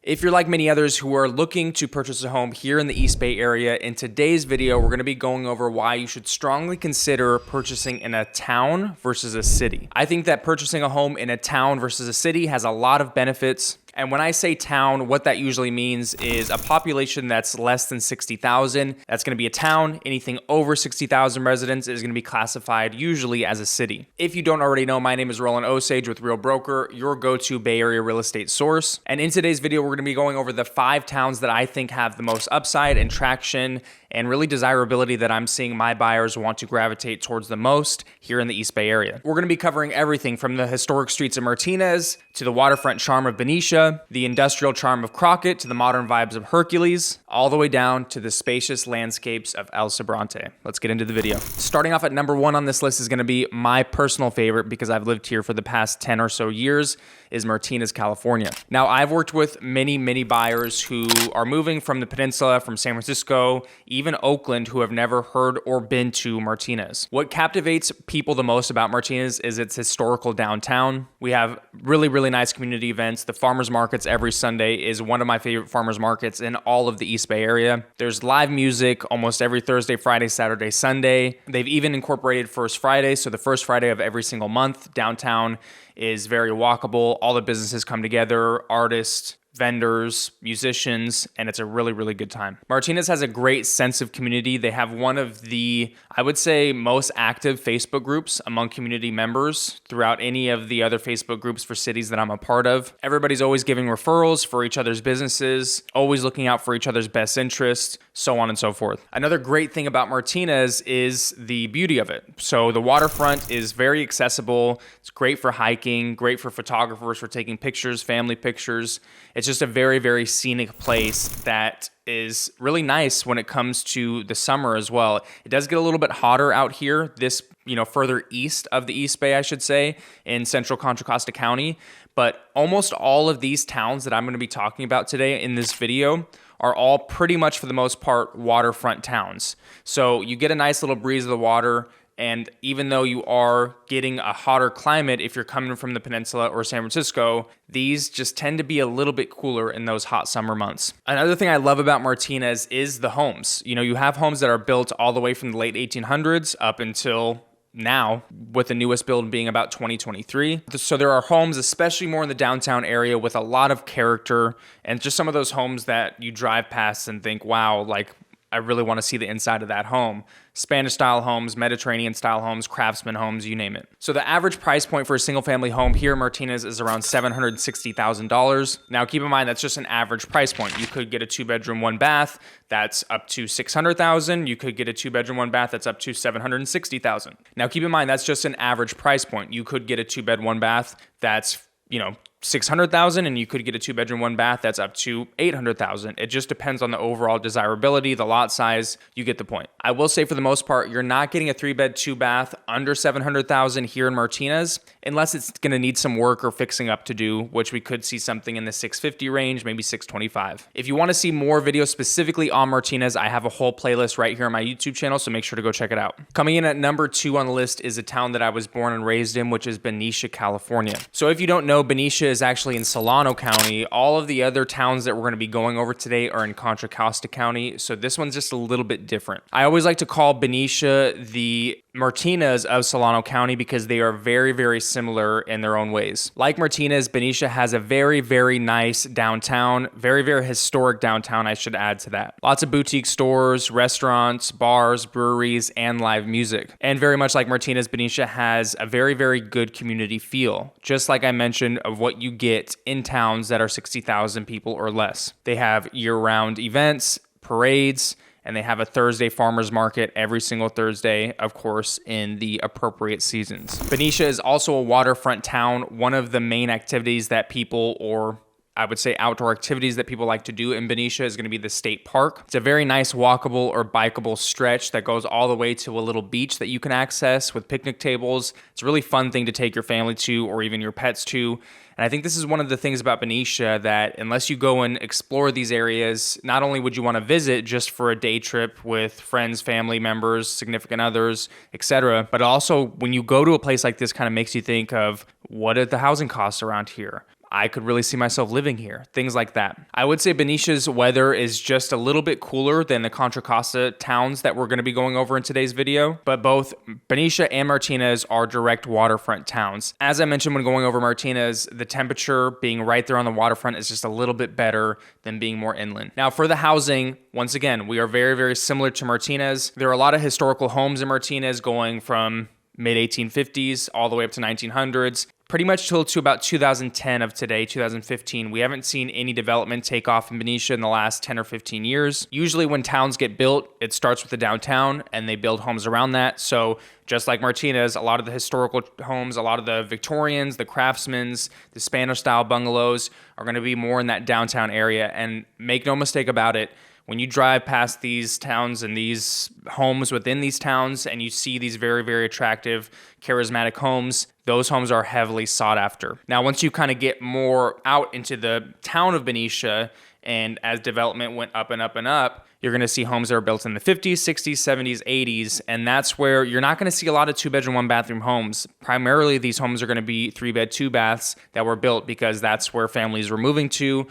If you're like many others who are looking to purchase a home here in the East Bay area, in today's video, we're going to be going over why you should strongly consider purchasing in a town versus a city. I think that purchasing a home in a town versus a city has a lot of benefits. And when I say town, what that usually means is a population that's less than 60,000. That's going to be a town. Anything over 60,000 residents is going to be classified usually as a city. If you don't already know, my name is Roland Osage with Real Broker, your go-to Bay Area real estate source. And in today's video, we're going to be going over the 5 towns that I think have the most upside and traction and really desirability that I'm seeing my buyers want to gravitate towards the most here in the East Bay area. We're going to be covering everything from the historic streets of Martinez to the waterfront charm of Benicia, the industrial charm of Crockett to the modern vibes of Hercules, all the way down to the spacious landscapes of Elsa Bronte. Let's get into the video. Starting off at number 1 on this list is going to be my personal favorite because I've lived here for the past 10 or so years, is Martinez, California. Now, I've worked with many buyers who are moving from the peninsula, from San Francisco, even Oakland, who have never heard or been to Martinez. What captivates people the most about Martinez is its historical downtown. We have really nice community events. The farmers markets every Sunday is one of my favorite farmers markets in all of the East Bay area. There's live music almost every Thursday, Friday, Saturday, Sunday. They've even incorporated First Friday, so the first Friday of every single month, downtown is very walkable. All the businesses come together, artists, vendors, musicians, and it's a really good time. Martinez has a great sense of community. They have one of the, I would say, most active Facebook groups among community members throughout any of the other Facebook groups for cities that I'm a part of. Everybody's always giving referrals for each other's businesses, always looking out for each other's best interests, so on and so forth. Another great thing about Martinez is the beauty of it. So the waterfront is very accessible. It's great for hiking, great for photographers, for taking pictures, family pictures. It's just a very scenic place that is really nice when it comes to the summer as well. It does get a little bit hotter out here, this, further east of the East Bay, I should say, in central Contra Costa County. But almost all of these towns that I'm going to be talking about today in this video are all pretty much, for the most part, waterfront towns. So you get a nice little breeze of the water. And even though you are getting a hotter climate, if you're coming from the peninsula or San Francisco, these just tend to be a little bit cooler in those hot summer months. Another thing I love about Martinez is the homes. You have homes that are built all the way from the late 1800s up until now, with the newest build being about 2023. So there are homes, especially more in the downtown area, with a lot of character, and just some of those homes that you drive past and think, wow, like, I really want to see the inside of that home. Spanish-style homes, Mediterranean-style homes, craftsman homes, you name it. So the average price point for a single-family home here in Martinez is around $760,000. Now, keep in mind, that's just an average price point. You could get a 2-bedroom, 1-bath, that's up to $600,000. You could get a 2-bedroom, 1-bath, that's up to $760,000. Now, keep in mind, that's just an average price point. You could get a 2-bed, 1-bath, that's, $600,000, and you could get a 2-bedroom, 1-bath that's up to $800,000. It just depends on the overall desirability, the lot size. You get the point. I will say, for the most part, you're not getting a 3-bed, 2-bath under $700,000 here in Martinez, unless it's going to need some work or fixing up to do, which we could see something in the $650 range, maybe $625. If you want to see more videos specifically on Martinez, I have a whole playlist right here on my YouTube channel, so make sure to go check it out. Coming in at number 2 on the list is a town that I was born and raised in, which is Benicia, California. So if you don't know, Benicia is actually in Solano County. All of the other towns that we're going to be going over today are in Contra Costa County, so this one's just a little bit different. I always like to call Benicia the Martinez of Solano County because they are very similar in their own ways. Like Martinez, Benicia has a very nice downtown, very historic downtown, I should add to that. Lots of boutique stores, restaurants, bars, breweries, and live music. And very much like Martinez, Benicia has a very good community feel, just like I mentioned of what you get in towns that are 60,000 people or less. They have year-round events, parades, and they have a Thursday farmers market every single Thursday, of course, in the appropriate seasons. Benicia is also a waterfront town. One of the main activities that people, or I would say outdoor activities that people like to do in Benicia, is going to be the state park. It's a very nice walkable or bikeable stretch that goes all the way to a little beach that you can access with picnic tables. It's a really fun thing to take your family to, or even your pets to. And I think this is one of the things about Benicia, that unless you go and explore these areas, not only would you want to visit just for a day trip with friends, family members, significant others, etc., but also when you go to a place like this, kind of makes you think of, what are the housing costs around here? I could really see myself living here, things like that. I would say Benicia's weather is just a little bit cooler than the Contra Costa towns that we're going to be going over in today's video, but both Benicia and Martinez are direct waterfront towns. As I mentioned when going over Martinez, the temperature being right there on the waterfront is just a little bit better than being more inland. Now for the housing, once again, we are very, very similar to Martinez. There are a lot of historical homes in Martinez going from mid-1850s all the way up to 1900s. Pretty much till to about 2010 of today, 2015. We haven't seen any development take off in Benicia in the last 10 or 15 years. Usually when towns get built, it starts with the downtown and they build homes around that. So just like Martinez, a lot of the historical homes, a lot of the Victorians, the Craftsmans, the Spanish style bungalows are going to be more in that downtown area. And make no mistake about it, when you drive past these towns and these homes within these towns and you see these very, very attractive, charismatic homes, those homes are heavily sought after. Now, once you kind of get more out into the town of Benicia, and as development went up and up and up, you're going to see homes that are built in the 50s, 60s, 70s, 80s, and that's where you're not going to see a lot of 2-bedroom, 1-bathroom homes. Primarily, these homes are going to be 3-bed, 2-baths that were built because that's where families were moving to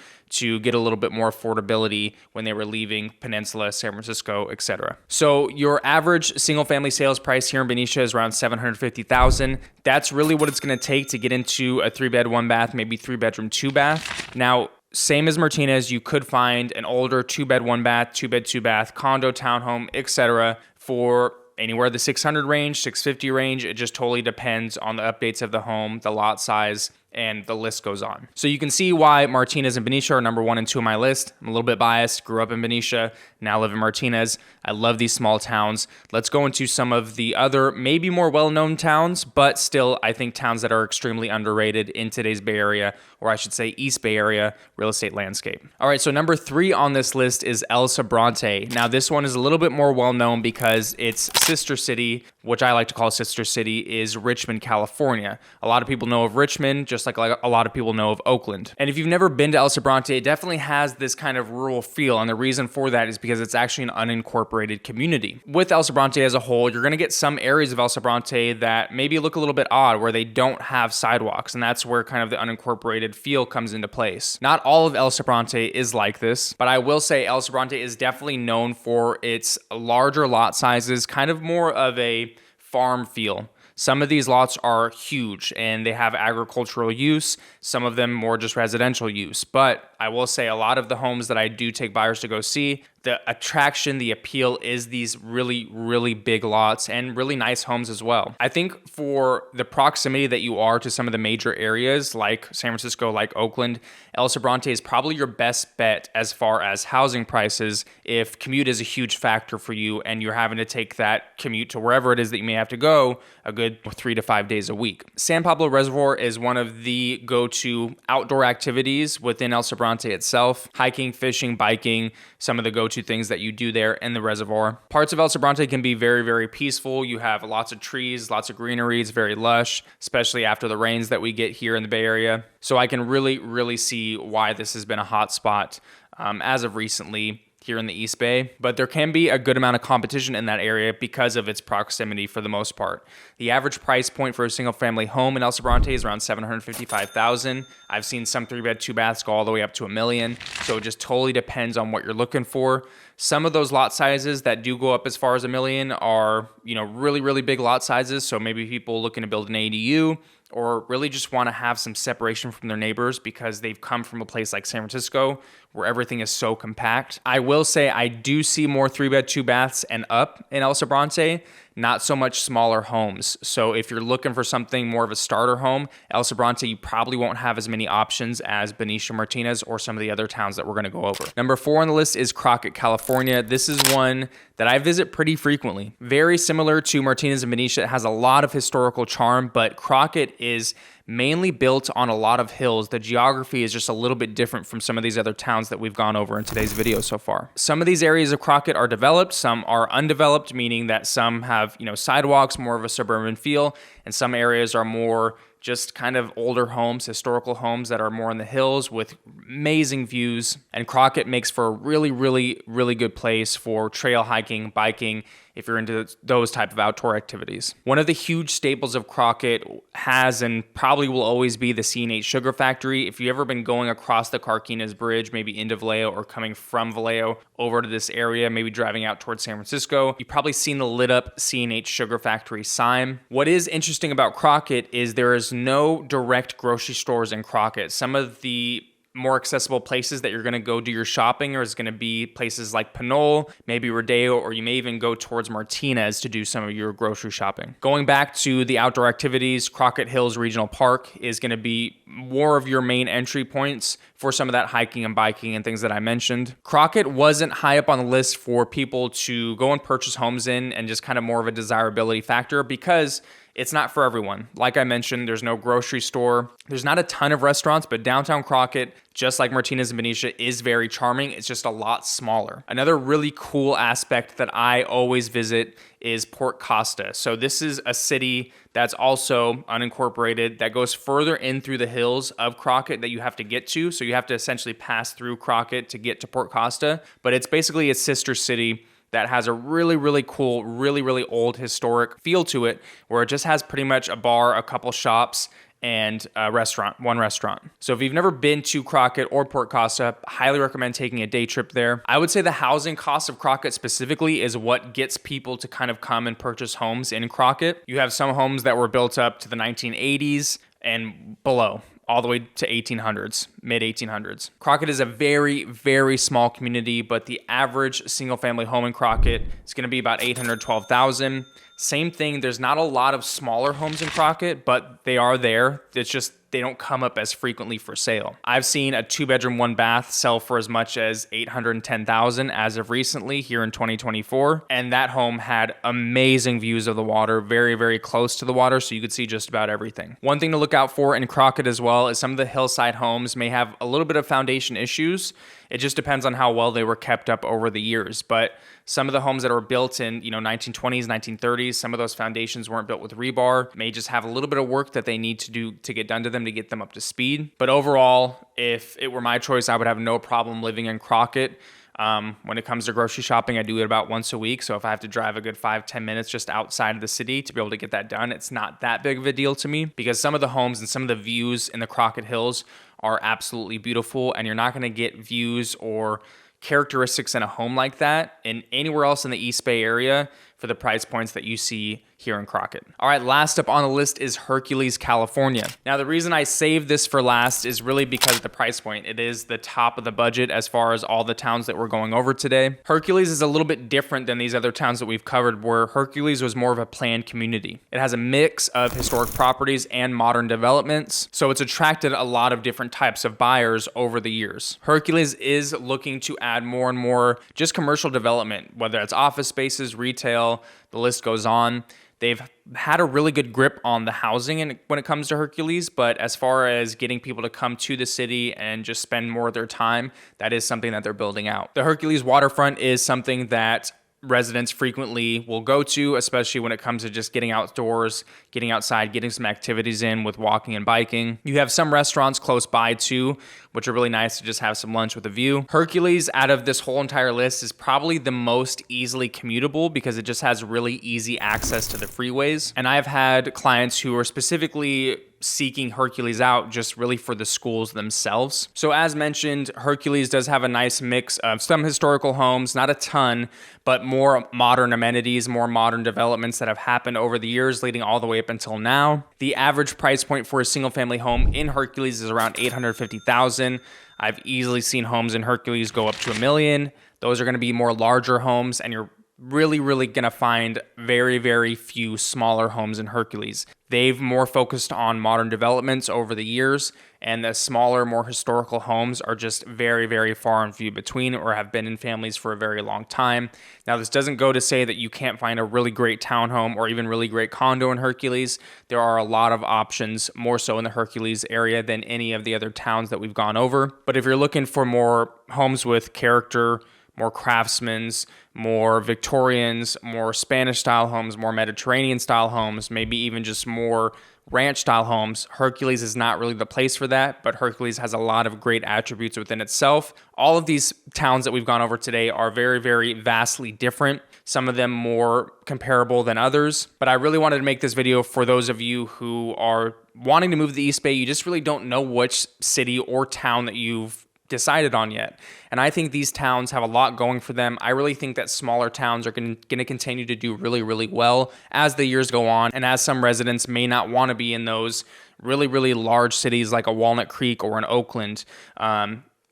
get a little bit more affordability when they were leaving Peninsula, San Francisco, etc. So your average single-family sales price here in Benicia is around $750,000. That's really what it's going to take to get into a 3-bed, 1-bath, maybe 3-bedroom, 2-bath. Now, same as Martinez, you could find an older 2-bed, 1-bath, 2-bed, 2-bath, condo, townhome, etc. for anywhere the 600 range, 650 range. It just totally depends on the updates of the home, the lot size, and the list goes on. So you can see why Martinez and Benicia are number 1 and 2 on my list. I'm a little bit biased, grew up in Benicia, now live in Martinez. I love these small towns. Let's go into some of the other, maybe more well-known towns, but still, I think towns that are extremely underrated in today's Bay Area, or I should say East Bay Area real estate landscape. All right, so number 3 on this list is Elsa Bronte. Now, this one is a little bit more well-known because its sister city, which I like to call sister city, is Richmond, California. A lot of people know of Richmond, just like a lot of people know of Oakland. And if you've never been to Elsa Bronte, it definitely has this kind of rural feel. And the reason for that is because it's actually an unincorporated community. With Elsa Bronte as a whole, you're going to get some areas of Elsa Bronte that maybe look a little bit odd, where they don't have sidewalks. And that's where kind of the unincorporated feel comes into place. Not all of Elsa Bronte is like this, but I will say Elsa Bronte is definitely known for its larger lot sizes, kind of more of a farm feel. Some of these lots are huge and they have agricultural use, some of them more just residential use. But I will say a lot of the homes that I do take buyers to go see, the attraction, the appeal is these really, really big lots and really nice homes as well. I think for the proximity that you are to some of the major areas like San Francisco, like Oakland, Elsa Bronte is probably your best bet as far as housing prices if commute is a huge factor for you and you're having to take that commute to wherever it is that you may have to go a good 3 to 5 days a week. San Pablo Reservoir is one of the go-to outdoor activities within Elsa Bronte itself. Hiking, fishing, biking, some of the go-to things that you do there in the reservoir. Parts of Elsa Bronte can be very, very peaceful. You have lots of trees, lots of greenery. It's very lush, especially after the rains that we get here in the Bay Area. So I can really, really see why this has been a hot spot as of recently here in the East Bay, but there can be a good amount of competition in that area because of its proximity for the most part. The average price point for a single family home in Elsa Bronte is around $755,000. I've seen some 3-bed, 2-baths go all the way up to $1 million. So it just totally depends on what you're looking for. Some of those lot sizes that do go up as far as $1 million are, really, really big lot sizes. So maybe people looking to build an ADU or really just want to have some separation from their neighbors because they've come from a place like San Francisco where everything is so compact. I will say I do see more 3-bed, 2-baths and up in Elsa Bronte, not so much smaller homes. So if you're looking for something more of a starter home, Elsa Bronte, you probably won't have as many options as Benicia, Martinez, or some of the other towns that we're going to go over. Number 4 on the list is Crockett, California. This is one that I visit pretty frequently. Very similar to Martinez and Benicia. It has a lot of historical charm, but Crockett is mainly built on a lot of hills. The geography is just a little bit different from some of these other towns that we've gone over in today's video so far. Some of these areas of Crockett are developed, some are undeveloped, meaning that some have, sidewalks, more of a suburban feel, and some areas are more just kind of older homes, historical homes that are more in the hills with amazing views. And Crockett makes for a really, really, really good place for trail hiking, biking, if you're into those type of outdoor activities. One of the huge staples of Crockett has and probably will always be the C&H Sugar Factory. If you've ever been going across the Carquinez Bridge, maybe into Vallejo or coming from Vallejo over to this area, maybe driving out towards San Francisco, you've probably seen the lit up C&H Sugar Factory sign. What is interesting about Crockett is there is no direct grocery stores in Crockett. Some of the more accessible places that you're going to go do your shopping is going to be places like Pinole, maybe Rodeo, or you may even go towards Martinez to do some of your grocery shopping. Going back to the outdoor activities, Crockett Hills Regional Park is going to be more of your main entry points for some of that hiking and biking and things that I mentioned. Crockett wasn't high up on the list for people to go and purchase homes in, and just kind of more of a desirability factor because it's not for everyone. Like I mentioned, there's no grocery store. There's not a ton of restaurants, but downtown Crockett, just like Martinez and Benicia, is very charming. It's just a lot smaller. Another really cool aspect that I always visit is Port Costa. So this is a city that's also unincorporated that goes further in through the hills of Crockett that you have to get to. So you have to essentially pass through Crockett to get to Port Costa, but it's basically a sister city that has a really, really cool, really, really old historic feel to it, where it just has pretty much a bar, a couple shops, and a restaurant, one restaurant. So if you've never been to Crockett or Port Costa, highly recommend taking a day trip there. I would say the housing cost of Crockett specifically is what gets people to kind of come and purchase homes in Crockett. You have some homes that were built up to the 1980s and below, all the way to 1800s, mid 1800s. Crockett is a very, very small community, but the average single family home in Crockett is going to be about $812,000. Same thing, there's not a lot of smaller homes in Crockett, but they are there. It's just they don't come up as frequently for sale. I've seen a 2-bedroom, 1-bath sell for as much as $810,000 as of recently here in 2024. And that home had amazing views of the water, very, very close to the water, so you could see just about everything. One thing to look out for in Crockett as well is some of the hillside homes may have a little bit of foundation issues. It just depends on how well they were kept up over the years. But some of the homes that are built in, 1920s, 1930s, some of those foundations weren't built with rebar, may just have a little bit of work that they need to do to get done to them to get them up to speed. But overall, if it were my choice, I would have no problem living in Crockett. When it comes to grocery shopping, I do it about once a week. So if I have to drive a good 5-10 minutes just outside of the city to be able to get that done, it's not that big of a deal to me, because some of the homes and some of the views in the Crockett Hills are absolutely beautiful, and you're not going to get views or characteristics in a home like that in anywhere else in the East Bay area for the price points that you see here in Crockett. All right, last up on the list is Hercules, California. Now, the reason I saved this for last is really because of the price point. It is the top of the budget as far as all the towns that we're going over today. Hercules is a little bit different than these other towns that we've covered, where Hercules was more of a planned community. It has a mix of historic properties and modern developments, so it's attracted a lot of different types of buyers over the years. Hercules is looking to add more and more just commercial development, whether it's office spaces, retail, the list goes on. They've had a really good grip on the housing and when it comes to Hercules, but as far as getting people to come to the city and just spend more of their time, that is something that they're building out. The Hercules Waterfront is something that residents frequently will go to, especially when it comes to just getting outdoors, getting outside, getting some activities in with walking and biking. You have some restaurants close by too, which are really nice to just have some lunch with a view. Hercules, out of this whole entire list, is probably the most easily commutable because it just has really easy access to the freeways. And I've had clients who are specifically seeking Hercules out just really for the schools themselves. So as mentioned, Hercules does have a nice mix of some historical homes, not a ton, but more modern amenities, more modern developments that have happened over the years leading all the way up until now. The average price point for a single family home in Hercules is around $850,000. I've easily seen homes in Hercules go up to $1 million. Those are going to be more larger homes, and you're really going to find very, very few smaller homes in Hercules. They've more focused on modern developments over the years, and the smaller, more historical homes are just very, very far and few between, or have been in families for a very long time. Now, this doesn't go to say that you can't find a really great townhome or even really great condo in Hercules. There are a lot of options, more so in the Hercules area than any of the other towns that we've gone over. But if you're looking for more homes with character, more craftsmen's, more Victorians, more Spanish-style homes, more Mediterranean-style homes, maybe even just more ranch-style homes, Hercules is not really the place for that, but Hercules has a lot of great attributes within itself. All of these towns that we've gone over today are very, very vastly different. some of them more comparable than others. But I really wanted to make this video for those of you who are wanting to move to the East Bay. You just really don't know which city or town that you've decided on yet. And I think these towns have a lot going for them. I really think that smaller towns are going to continue to do really, really well as the years go on. And as some residents may not want to be in those really, really large cities like a Walnut Creek or an Oakland,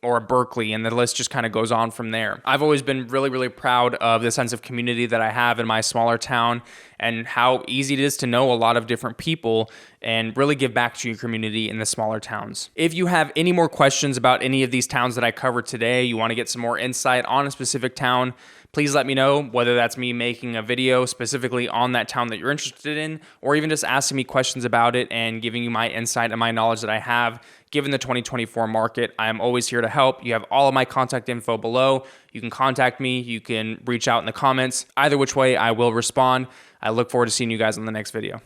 or a Berkeley, and the list just kind of goes on from there. I've always been really, really proud of the sense of community that I have in my smaller town and how easy it is to know a lot of different people and really give back to your community in the smaller towns. If you have any more questions about any of these towns that I covered today, you want to get some more insight on a specific town, please let me know, whether that's me making a video specifically on that town that you're interested in, or even just asking me questions about it and giving you my insight and my knowledge that I have given the 2024 market. I am always here to help. You have all of my contact info below. You can contact me. You can reach out in the comments. Either which way, I will respond. I look forward to seeing you guys in the next video.